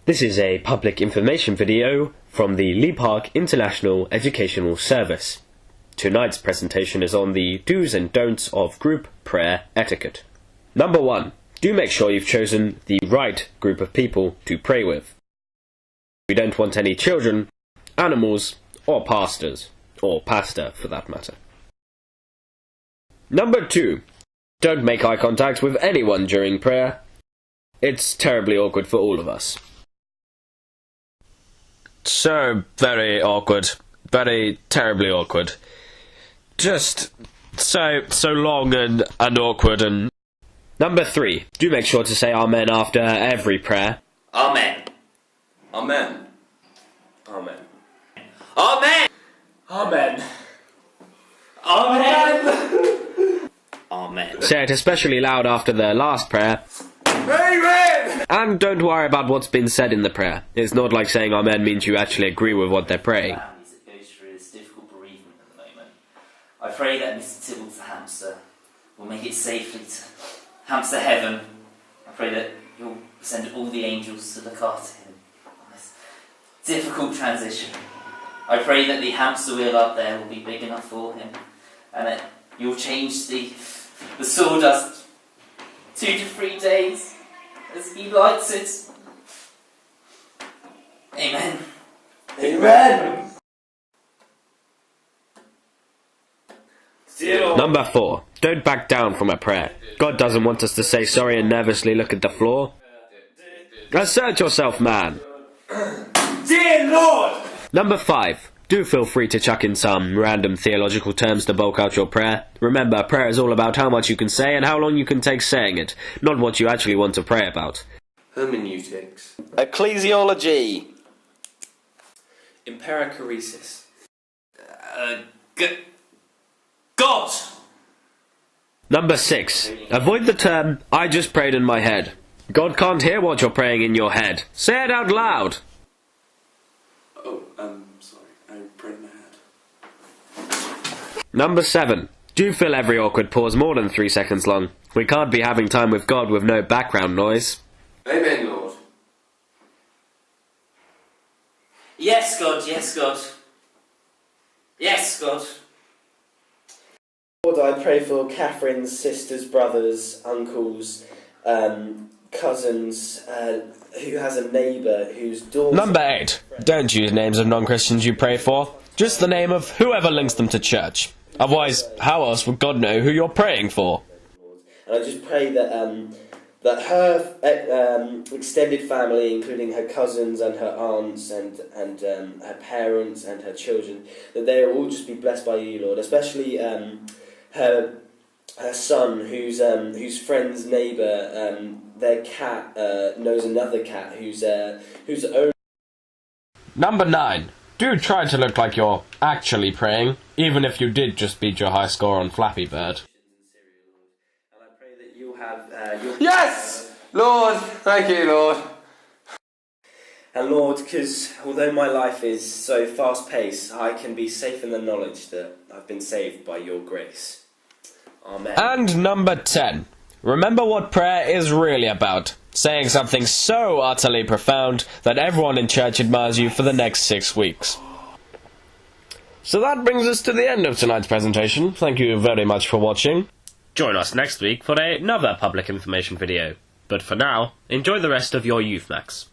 This is a public information video from the Lee International Educational Service. Tonight's presentation is on the do's and don'ts of group prayer etiquette. Number 1. Do make sure you've chosen the right group of people to pray with. We don't want any children, animals, or pastors, or pastor for that matter. Number 2. Don't make eye contact with anyone during prayer. It's terribly awkward for all of us. So very awkward. Very terribly awkward. Just so long and awkward and... Number 3. Do make sure to say Amen after every prayer. Amen. Amen. Amen. Amen. Amen. Amen. Amen. Say it especially loud after the last prayer. Amen! And don't worry about what's been said in the prayer. It's not like saying Amen means you actually agree with what they're praying. Families that goes through this difficult bereavement at the moment. I pray that Mr. Tybalt the hamster will make it safely to hamster heaven. I pray that you'll send all the angels to look after him on this difficult transition. I pray that the hamster wheel up there will be big enough for him, and that you'll change the sawdust 2 to 3 days as he likes it. Amen. Amen! Number 4. Don't back down from a prayer. God doesn't want us to say sorry and nervously look at the floor. Assert yourself, man. Dear Lord! Number 5. Do feel free to chuck in some random theological terms to bulk out your prayer. Remember, prayer is all about how much you can say and how long you can take saying it, not what you actually want to pray about. Hermeneutics. Ecclesiology. Imperichoresis. God! Number 6. Avoid the term, I just prayed in my head. God can't hear what you're praying in your head. Say it out loud. Oh, sorry. I prayed in my head. Number 7. Do fill every awkward pause more than 3 seconds long. We can't be having time with God with no background noise. Amen, Lord. Yes, God, yes, God. Yes, God. Lord, I pray for Catherine's sisters, brothers, uncles, cousins, who has a neighbour whose daughter... Number 8. Don't use names of non-Christians you pray for. Just the name of whoever links them to church. Otherwise, how else would God know who you're praying for? And I just pray that that her extended family, including her cousins and her aunts and her parents and her children, that they will all just be blessed by you, Lord. Especially her son, whose friend's neighbour, their cat knows another cat whose own. Number 9. Do try to look like you're actually praying, even if you did just beat your high score on Flappy Bird. And I pray that you'll have Yes! Lord! Thank you, Lord. And Lord, because although my life is so fast-paced, I can be safe in the knowledge that I've been saved by your grace. Amen. And number 10. Remember what prayer is really about. Saying something so utterly profound that everyone in church admires you for the next 6 weeks. So that brings us to the end of tonight's presentation. Thank you very much for watching. Join us next week for another public information video. But for now, enjoy the rest of your Youth Max.